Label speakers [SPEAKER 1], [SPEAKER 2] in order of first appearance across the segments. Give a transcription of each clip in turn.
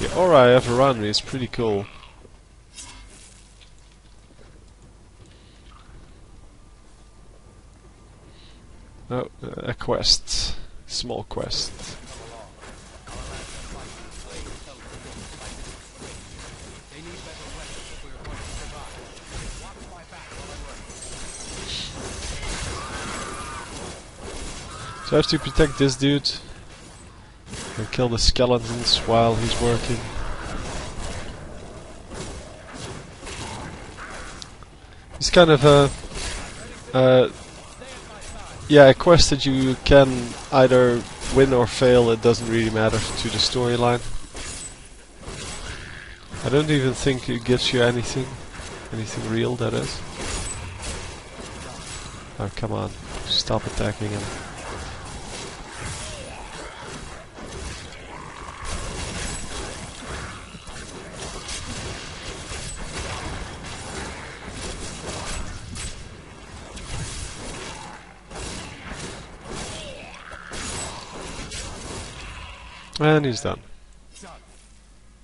[SPEAKER 1] the aura I have around me is pretty cool. Oh, a quest. Small quest. So I have to protect this dude and kill the skeletons while he's working. It's kind of a yeah, a quest that you can either win or fail. It doesn't really matter to the storyline. I don't even think it gives you anything real, that is. Oh, come on, stop attacking him. And he's done.
[SPEAKER 2] Son,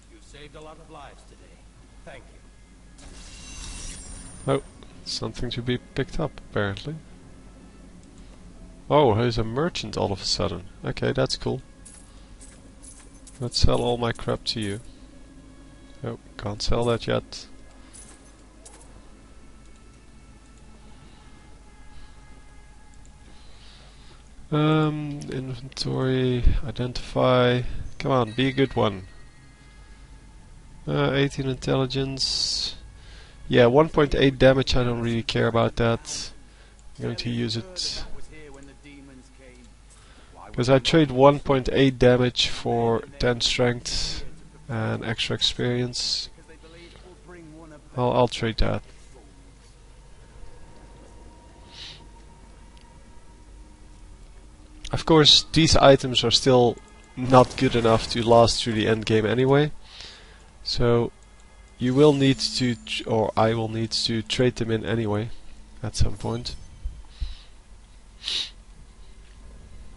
[SPEAKER 2] you saved a lot of lives today. Thank you.
[SPEAKER 1] Oh, something to be picked up, apparently. Oh, he's a merchant all of a sudden. Okay, that's cool. Let's sell all my crap to you. Oh, can't sell that yet. Inventory, identify. Come on, be a good one. 18 intelligence. Yeah, 1.8 damage, I don't really care about that. I'm going to use it because I trade 1.8 damage for 10 strength and extra experience. I'll trade that. Of course, these items are still not good enough to last through the end game anyway. So you will need to, or I will need to trade them in anyway at some point.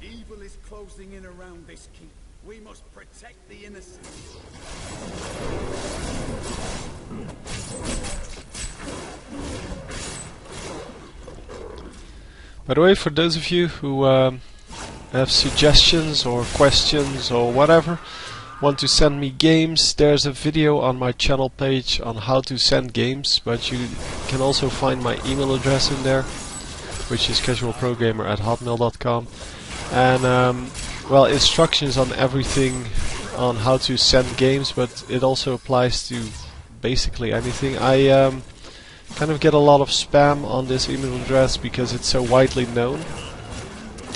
[SPEAKER 2] Evil is closing in around this keep. We must protect the innocent.
[SPEAKER 1] By the way, for those of you who have suggestions or questions or whatever, want to send me games, there's a video on my channel page on how to send games, but you can also find my email address in there, which is casualprogamer@hotmail.com, and well, instructions on everything on how to send games, but it also applies to basically anything. I kind of get a lot of spam on this email address because it's so widely known.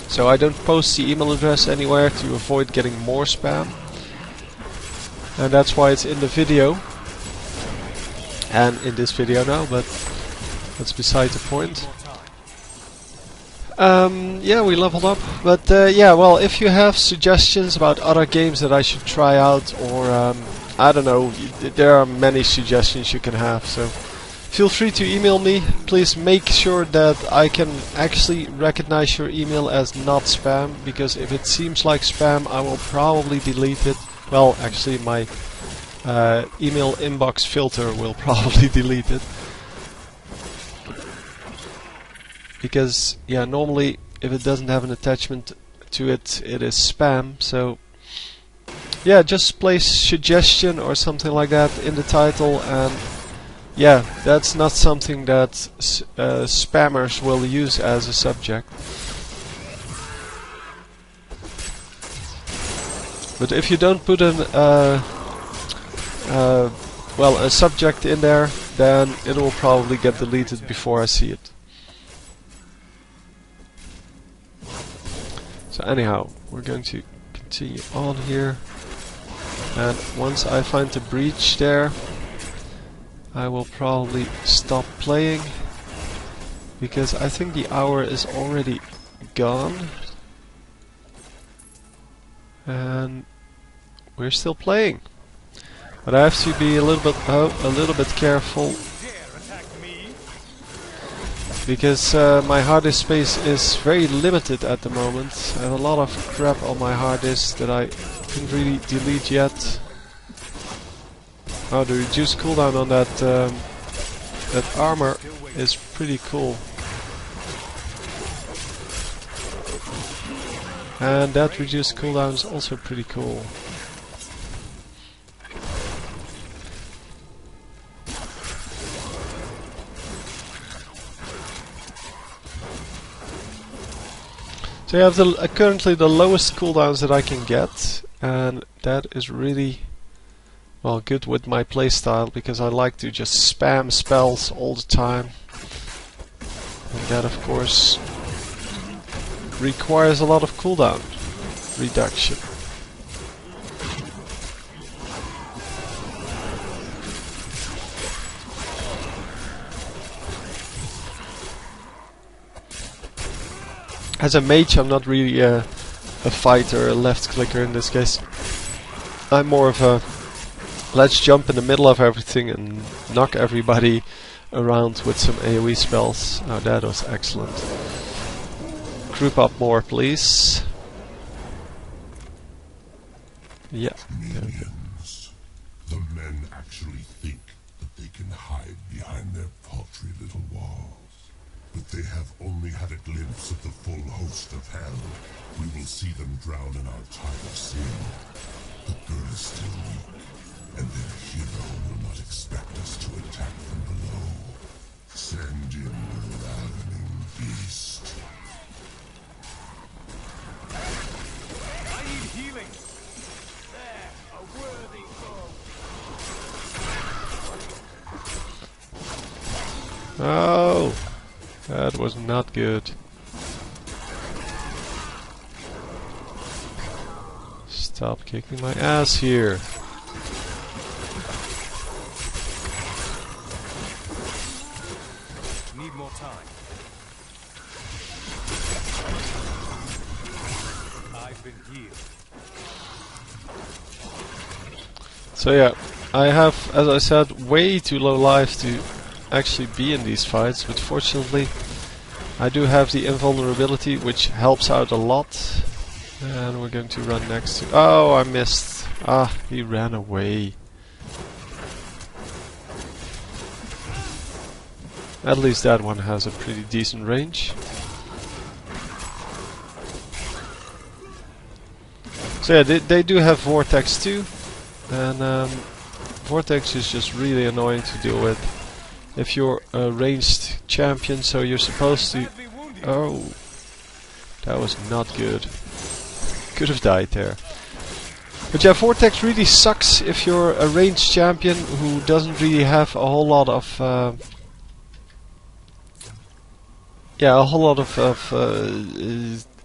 [SPEAKER 1] So I don't post the email address anywhere to avoid getting more spam. And that's why it's in the video. And in this video now, but that's beside the point. Yeah, we leveled up. But yeah, well, if you have suggestions about other games that I should try out, or I don't know, there are many suggestions you can have, so feel free to email me. Please make sure that I can actually recognize your email as not spam, because if it seems like spam, I will probably delete it. Well, actually my email inbox filter will probably delete it. Because, yeah, normally if it doesn't have an attachment to it, it is spam. So, yeah, just place suggestion or something like that in the title, and yeah, that's not something that spammers will use as a subject. But if you don't put an well, a subject in there, then it will probably get deleted before I see it. So anyhow, we're going to continue on here, and once I find the breach there, I will probably stop playing, because I think the hour is already gone and we're still playing. But I have to be a little bit careful, because my hard disk space is very limited at the moment. I have a lot of crap on my hard disk that I didn't really delete yet. Oh, the reduced cooldown on that armor is pretty cool. And that reduced cooldown is also pretty cool. So I have currently the lowest cooldowns that I can get, and that is really, well, good with my playstyle, because I like to just spam spells all the time. And that, of course, requires a lot of cooldown reduction. As a mage, I'm not really a fighter, a left clicker in this case. I'm more of a let's jump in the middle of everything and knock everybody around with some AoE spells. Oh, that was excellent. Group up more, please. Yeah.
[SPEAKER 3] Minions. The men actually think that they can hide behind their paltry little walls. But they have only had a glimpse of the full host of hell. We will see them drown in our tide of sin. The girl is still weak, and their hero will not expect us to attack from below. Send in the ravening beast.
[SPEAKER 2] I need healing. There, a worthy foe.
[SPEAKER 1] Oh, that was not good. Stop kicking my ass here.
[SPEAKER 2] Need more time. I've been healed.
[SPEAKER 1] So yeah, I have, as I said, way too low life to actually be in these fights, but fortunately I do have the invulnerability, which helps out a lot. And we're going to run next to... Oh, I missed. Ah, he ran away. At least that one has a pretty decent range. So yeah, they do have Vortex too. And Vortex is just really annoying to deal with. If you're a ranged champion, so you're supposed to... Oh, that was not good. Could have died there. But yeah, Vortex really sucks if you're a ranged champion who doesn't really have a whole lot of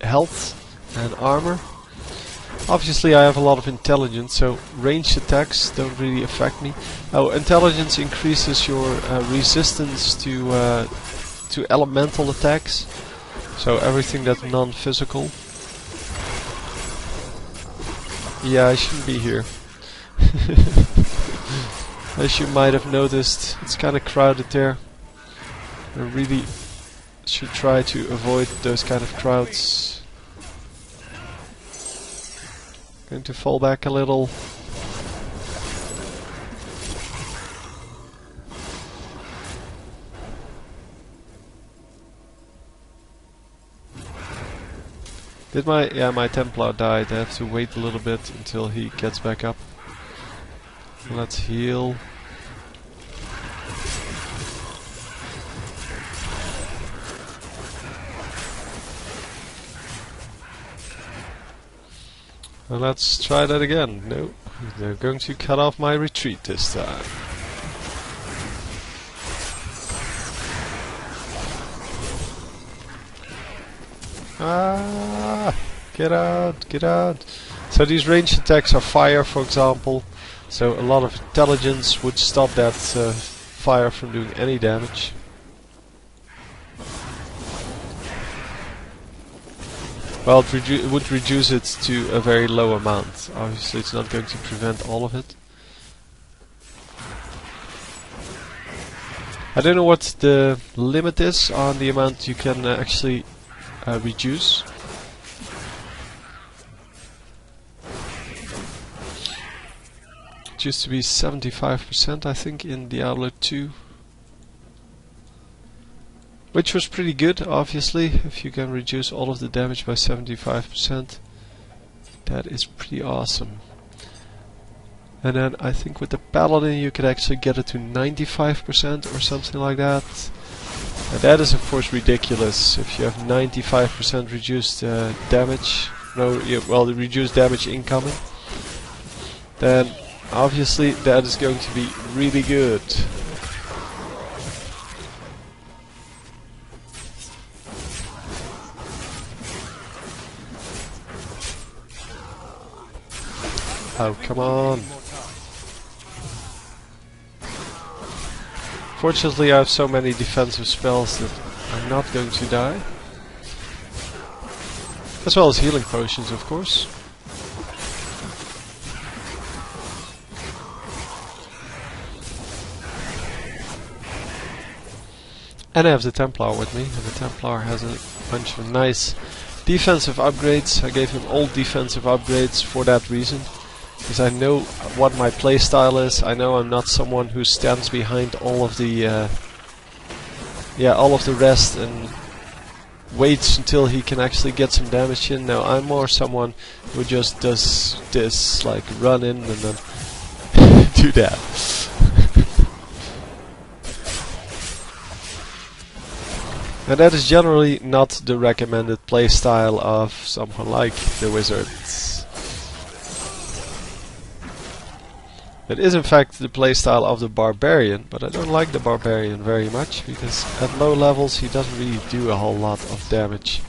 [SPEAKER 1] health and armor. Obviously I have a lot of intelligence, so ranged attacks don't really affect me. Oh, intelligence increases your resistance to elemental attacks, so everything that's non-physical. Yeah, I shouldn't be here. As you might have noticed, it's kind of crowded there. I really should try to avoid those kind of crowds. Going to fall back a little. Did my Templar died. I have to wait a little bit until he gets back up. Let's heal. And let's try that again. No, they're going to cut off my retreat this time. Ah! Get out! Get out! So these ranged attacks are fire, for example. So a lot of intelligence would stop that fire from doing any damage. Well, it would reduce it to a very low amount. Obviously it's not going to prevent all of it. I don't know what the limit is on the amount you can actually reduce. It's used to be 75%, I think, in Diablo 2. Which was pretty good, obviously. If you can reduce all of the damage by 75%, that is pretty awesome. And then I think with the Paladin you could actually get it to 95% or something like that. And that is of course ridiculous. If you have 95% reduced damage, well, the reduced damage incoming, then obviously that is going to be really good. Oh, come on. Fortunately I have so many defensive spells that I'm not going to die. As well as healing potions, of course. And I have the Templar with me, and the Templar has a bunch of nice defensive upgrades. I gave him all defensive upgrades for that reason. Because I know what my playstyle is. I know I'm not someone who stands behind all of the all of the rest and waits until he can actually get some damage in. No, I'm more someone who just does this, like run in and then do that. And that is generally not the recommended playstyle of someone like the Wizards. It is in fact the playstyle of the Barbarian, but I don't like the Barbarian very much, because at low levels he doesn't really do a whole lot of damage.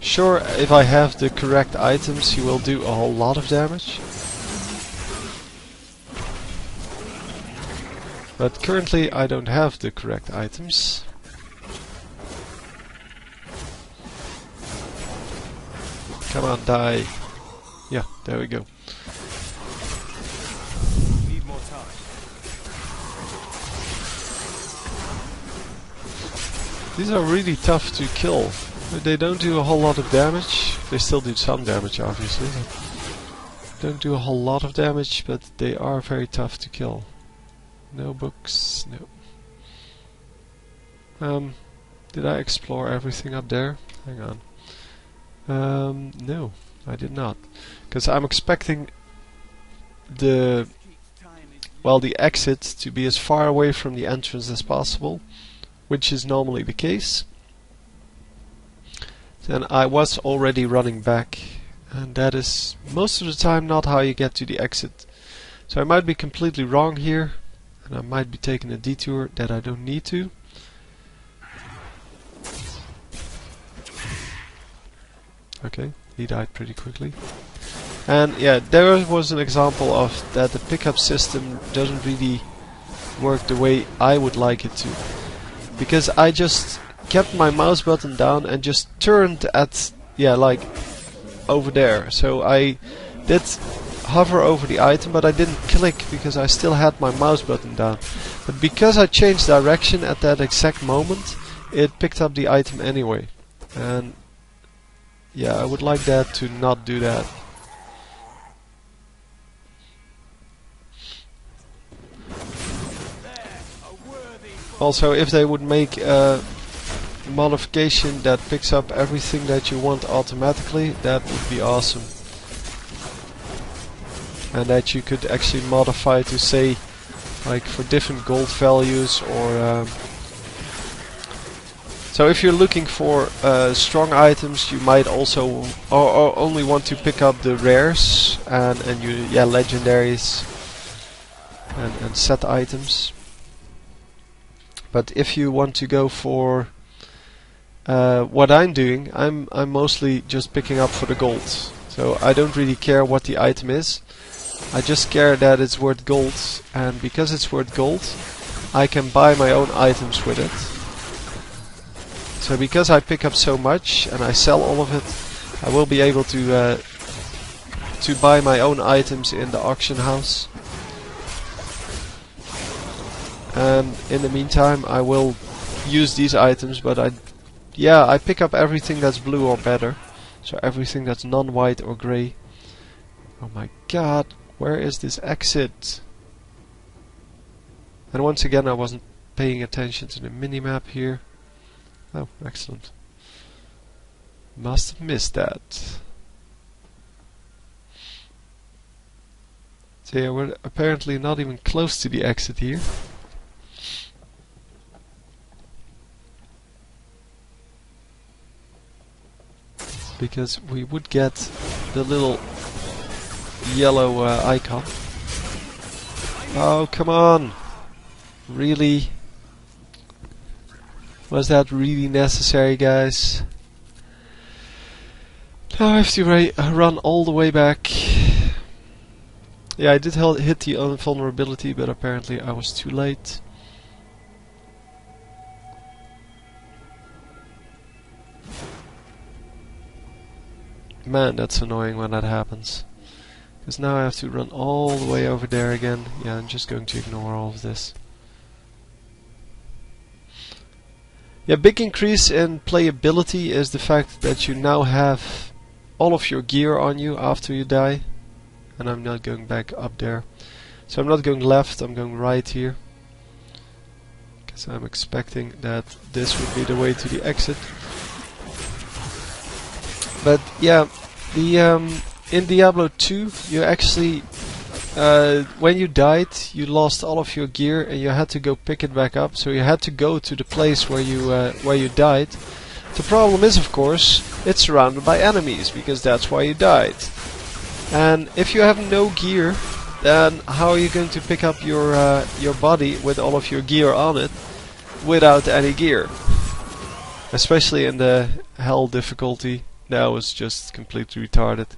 [SPEAKER 1] Sure, if I have the correct items he will do a whole lot of damage. But currently I don't have the correct items. Come on, die. Yeah, there we go. These are really tough to kill. They don't do a whole lot of damage. They still do some damage, obviously. Don't do a whole lot of damage, but they are very tough to kill. No books, no. Did I explore everything up there? Hang on. No, I did not. Because I'm expecting the exit to be as far away from the entrance as possible, which is normally the case. Then I was already running back, and that is most of the time not how you get to the exit. So I might be completely wrong here, and I might be taking a detour that I don't need to. Okay, he died pretty quickly. And yeah, there was an example of that the pickup system doesn't really work the way I would like it to. Because I just kept my mouse button down and just turned at, like over there. So I did hover over the item, but I didn't click because I still had my mouse button down. But because I changed direction at that exact moment, it picked up the item anyway. And yeah, I would like that to not do that. Also, if they would make a modification that picks up everything that you want automatically, that would be awesome. And that you could actually modify to say, like for different gold values, or so if you're looking for strong items, you might also or only want to pick up the rares and legendaries and set items. But if you want to go for what I'm doing, I'm mostly just picking up for the gold. So I don't really care what the item is. I just care that it's worth gold, and because it's worth gold, I can buy my own items with it. So because I pick up so much and I sell all of it, I will be able to buy my own items in the auction house. And in the meantime I will use these items, but I pick up everything that's blue or better. So everything that's non-white or grey. Oh my god, where is this exit? And once again, I wasn't paying attention to the minimap here. Oh, excellent. Must have missed that. So yeah, we're apparently not even close to the exit here. Because we would get the little yellow icon. Oh, come on! Really? Was that really necessary, guys? Now I have to run all the way back. Yeah, I did hit the invulnerability, but apparently I was too late. Man, that's annoying when that happens. Because now I have to run all the way over there again. Yeah, I'm just going to ignore all of this. Yeah, big increase in playability is the fact that you now have all of your gear on you after you die. And I'm not going back up there. So I'm not going left, I'm going right here. Because I'm expecting that this would be the way to the exit. But yeah, in Diablo 2 you actually, when you died, you lost all of your gear and you had to go pick it back up. So you had to go to the place where you died. The problem is, of course, it's surrounded by enemies, because that's why you died. And if you have no gear, then how are you going to pick up your body with all of your gear on it without any gear? Especially in the hell difficulty, now it's just completely retarded.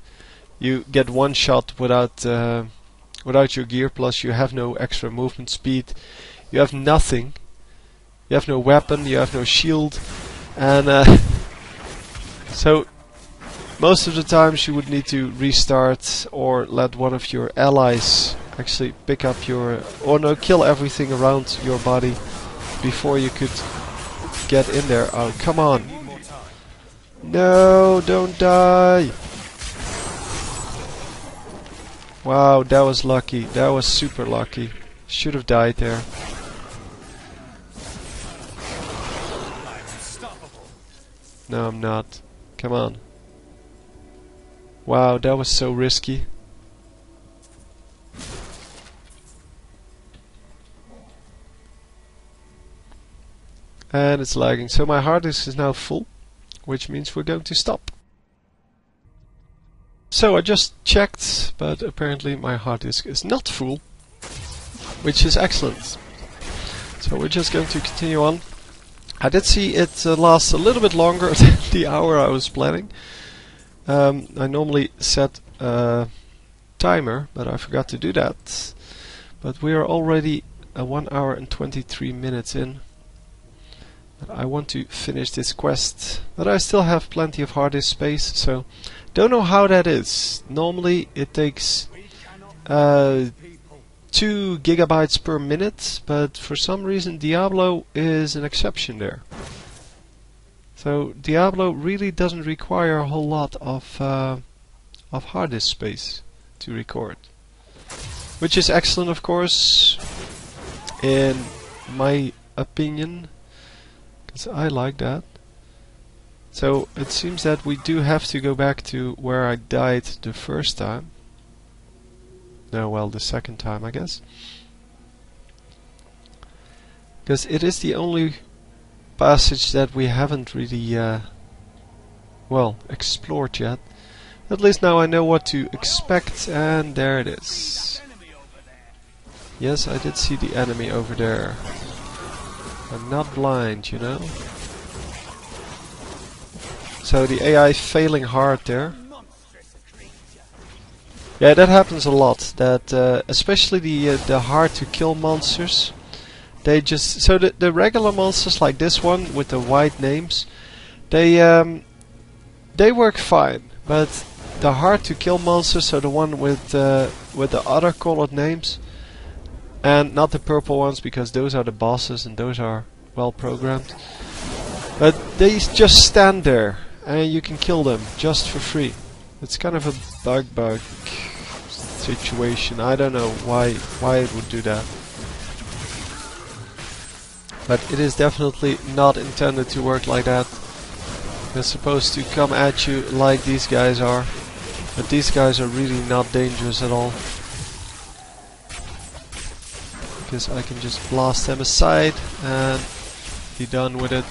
[SPEAKER 1] You get one shot without your gear, plus you have no extra movement speed. You have nothing. You have no weapon, you have no shield, and so most of the times you would need to restart or let one of your allies actually pick up your, or no, kill everything around your body before you could get in there. Oh, come on. No, don't die. Wow, that was lucky. That was super lucky. Should have died there. No, I'm not. Come on. Wow, that was so risky. And it's lagging. So my hard disk is now full, which means we're going to stop. So I just checked, but apparently my hard disk is not full, which is excellent. So we're just going to continue on. I did see it lasts a little bit longer than the hour I was planning. I normally set a timer, but I forgot to do that. But we are already 1 hour and 23 minutes in. But I want to finish this quest, but I still have plenty of hard disk space, so don't know how that is. Normally it takes 2 gigabytes per minute, but for some reason Diablo is an exception there. So Diablo really doesn't require a whole lot of hard disk space to record, which is excellent, of course, in my opinion, because I like that. So it seems that we do have to go back to where I died the first time. No, well, the second time, I guess, because it is the only passage that we haven't really well, explored yet. At least now I know what to expect, and there it is. Yes, I did see the enemy over there. I'm not blind, you know. So the AI failing hard there. Yeah, that happens a lot. That especially the hard to kill monsters. They just, so the regular monsters like this one with the white names, they work fine. But the hard to kill monsters, so the one with the other colored names, and not the purple ones, because those are the bosses and those are well programmed. But they just stand there and you can kill them just for free. It's kind of a bug situation. I don't know why it would do that. But it is definitely not intended to work like that. It's supposed to come at you like these guys are. But these guys are really not dangerous at all. Because I can just blast them aside and be done with it.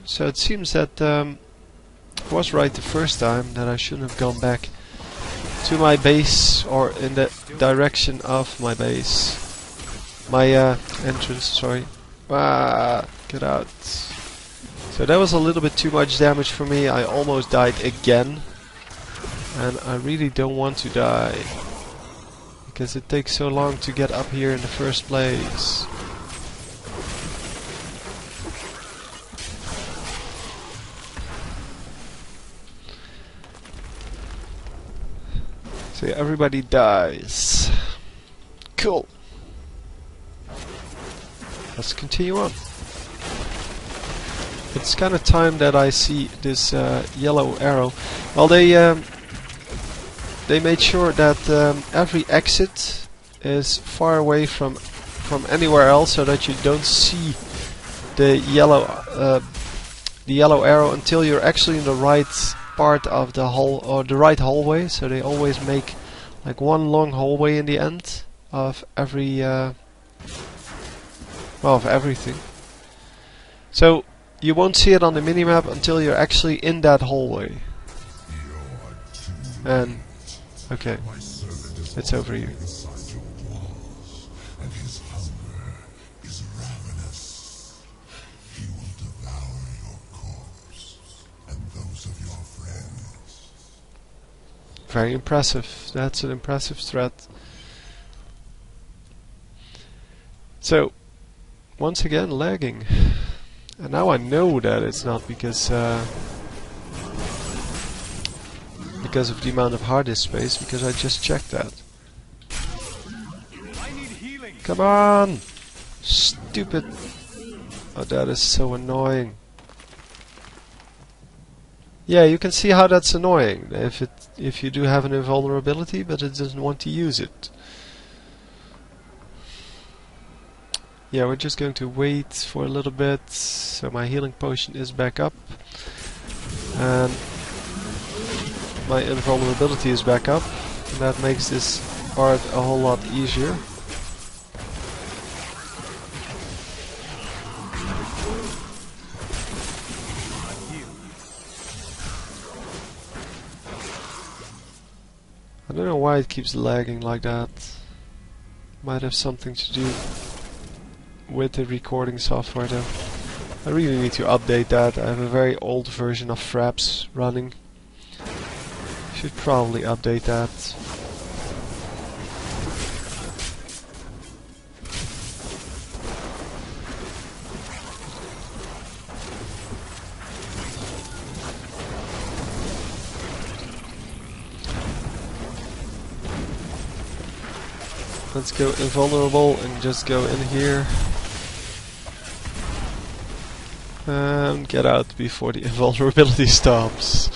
[SPEAKER 1] So it seems that I was right the first time, that I shouldn't have gone back to my base, or in the direction of my base. My entrance, sorry. Get out. So that was a little bit too much damage for me. I almost died again. And I really don't want to die. Because it takes so long to get up here in the first place. So everybody dies. Cool. Let's continue on. It's kind of time that I see this yellow arrow. Well, they made sure that every exit is far away from anywhere else, so that you don't see the yellow arrow until you're actually in the right part of the hall, or the right hallway. So they always make like one long hallway in the end of every well, of everything. So you won't see it on the minimap until you're actually in that hallway. And okay, it's over here. Very impressive. That's an impressive threat. So, once again, lagging. And now I know that it's not because of the amount of hard disk space, because I just checked that. Come on! Stupid! Oh, that is so annoying. Yeah, you can see how that's annoying if you do have an invulnerability, but it doesn't want to use it. Yeah, we're just going to wait for a little bit. So my healing potion is back up, and my invulnerability is back up, and that makes this part a whole lot easier. I don't know why it keeps lagging like that. Might have something to do with the recording software though. I really need to update that. I have a very old version of Fraps running. Should probably update that. Let's go invulnerable and just go in here. And get out before the invulnerability stops.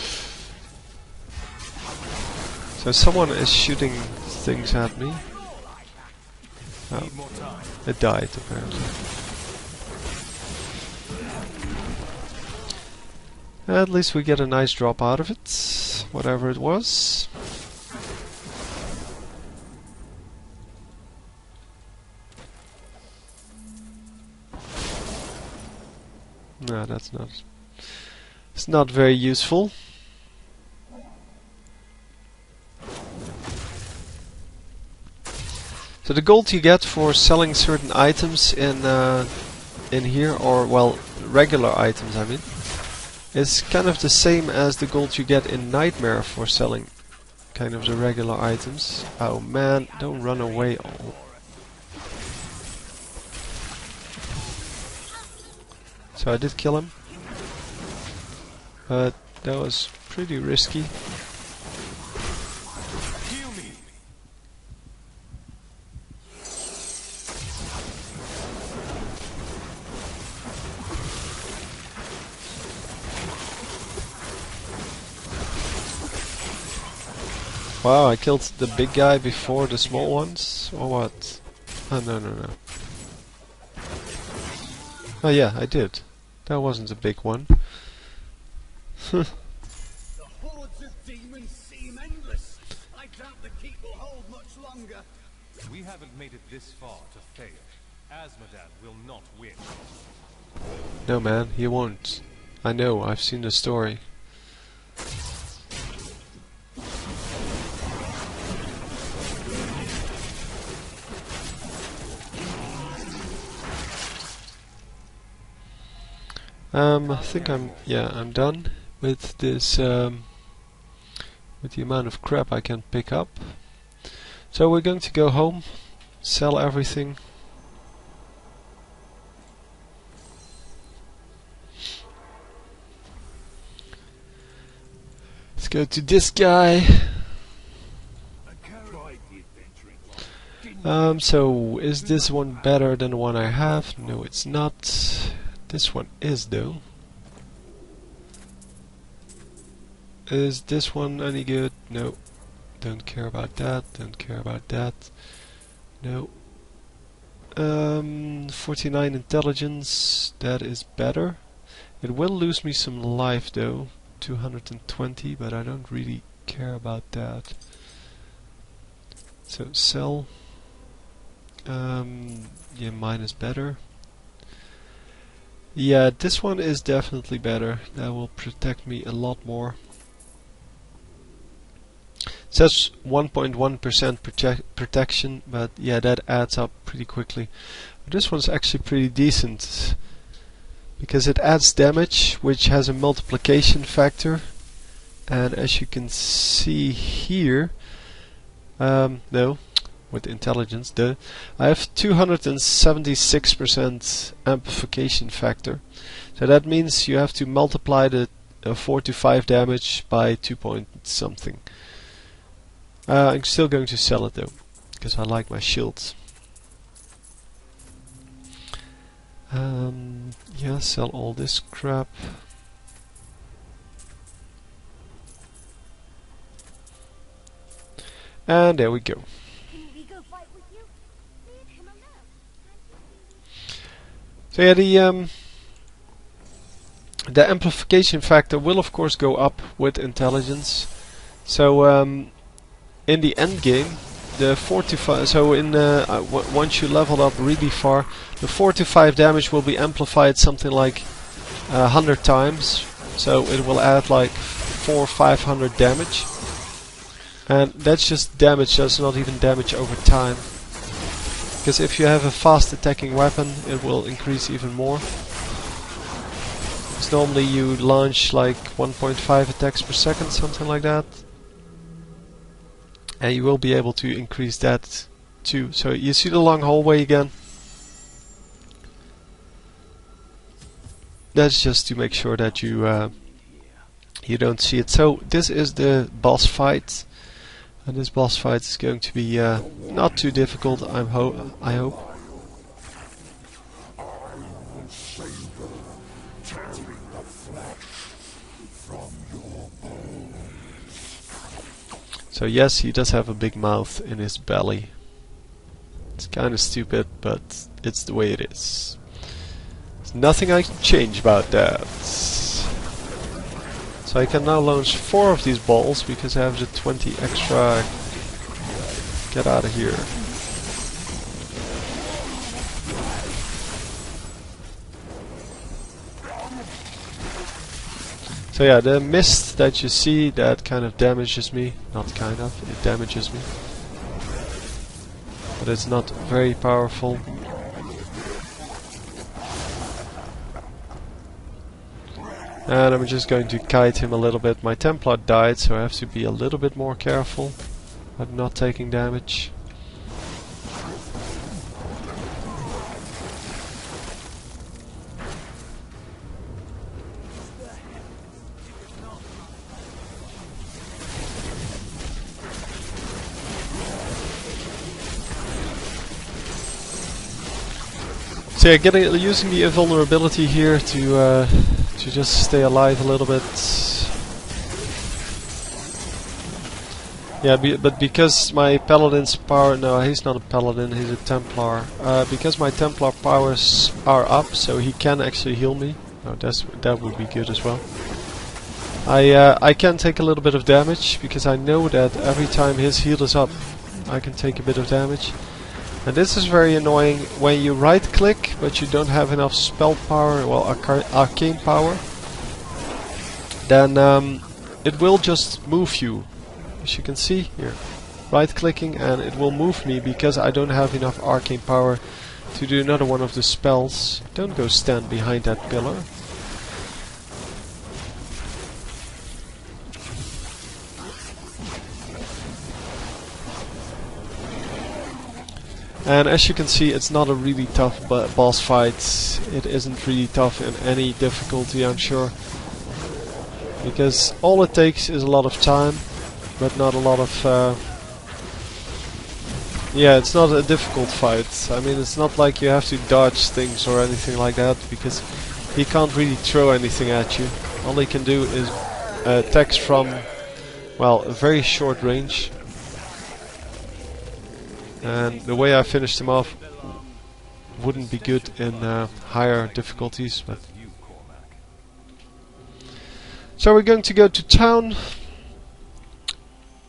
[SPEAKER 1] So someone is shooting things at me. Oh, it died apparently. At least we get a nice drop out of it, whatever it was. No, that's not. It's not very useful. So the gold you get for selling certain items in here, or well, regular items, I mean, is kind of the same as the gold you get in Nightmare for selling kind of the regular items. Oh man, don't run away all. So I did kill him, but that was pretty risky. Wow, I killed the big guy before the small ones? Or what? Oh, no. Oh yeah, I did. That wasn't a big one.
[SPEAKER 2] The hordes of demons seem endless. I doubt the keep will hold much longer.
[SPEAKER 4] We haven't made it this far to fail. Asmodan will not win.
[SPEAKER 1] No man, he won't. I know, I've seen the story. I think I'm done with this, with the amount of crap I can pick up. So we're going to go home, sell everything. Let's go to this guy. So is this one better than the one I have? No, it's not. This one is though. Is this one any good? No. Don't care about that. Don't care about that. No. 49 intelligence. That is better. It will lose me some life though. 220, but I don't really care about that. So sell. Yeah, mine is better. Yeah, this one is definitely better. That will protect me a lot more. It says 1.1% protection, but yeah, that adds up pretty quickly. But this one's actually pretty decent because it adds damage, which has a multiplication factor. And as you can see here, no, with intelligence, I have 276% amplification factor. So that means you have to multiply the 4 to 5 damage by 2 point something. I'm still going to sell it though, because I like my shields. Yeah, sell all this crap. And there we go. So yeah, the amplification factor will of course go up with intelligence. So in the end game, the 45. So in once you leveled up really far, the 4 to 5 damage will be amplified something like 100 times. So it will add like 400 or 500 damage, and that's just damage. That's not even damage over time. Because if you have a fast attacking weapon, it will increase even more. Because normally you launch like 1.5 attacks per second, something like that. And you will be able to increase that too. So you see the long hallway again? That's just to make sure that you you don't see it. So this is the boss fight. And this boss fight is going to be not too difficult, I hope. So yes, he does have a big mouth in his belly. It's kind of stupid, but it's the way it is. There's nothing I can change about that. So I can now launch 4 of these balls because I have the 20 extra. Get out of here. So yeah, the mist that you see, that kind of damages me. Not kind of, it damages me. But it's not very powerful. And I'm just going to kite him a little bit. My Templar died, so I have to be a little bit more careful about not taking damage. So yeah, using the invulnerability here to just stay alive a little bit. Yeah, but because my paladin's power... No, he's not a paladin, he's a Templar. Because my Templar powers are up, so he can actually heal me. Oh, that would be good as well. I can take a little bit of damage, because I know that every time his heal is up, I can take a bit of damage. And this is very annoying when you right click, but you don't have enough spell power, well, arcane power. Then it will just move you. As you can see here, right clicking and it will move me because I don't have enough arcane power to do another one of the spells. Don't go stand behind that pillar. And as you can see, it's not a really tough boss fight. It isn't really tough in any difficulty, I'm sure. Because all it takes is a lot of time. But not a lot of... yeah, it's not a difficult fight. I mean, it's not like you have to dodge things or anything like that, because he can't really throw anything at you. All he can do is attacks from, well, a very short range. And the way I finished him off wouldn't be good in higher difficulties. But so we're going to go to town.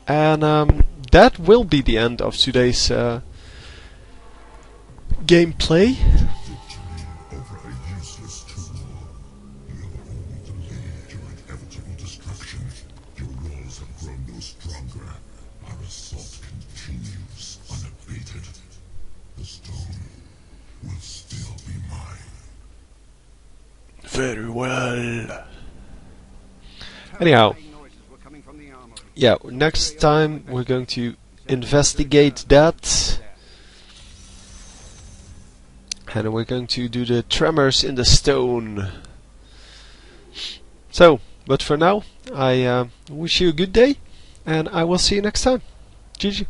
[SPEAKER 1] And that will be the end of today's gameplay.
[SPEAKER 3] Over a useless tool. You have only delayed your inevitable destruction. Your walls have grown no stronger. Our assault continues unabated. The stone will still be mine.
[SPEAKER 1] Very well. Anyhow. Yeah, next time we're going to investigate that. And we're going to do the tremors in the stone. So, but for now, I wish you a good day. And I will see you next time. GG.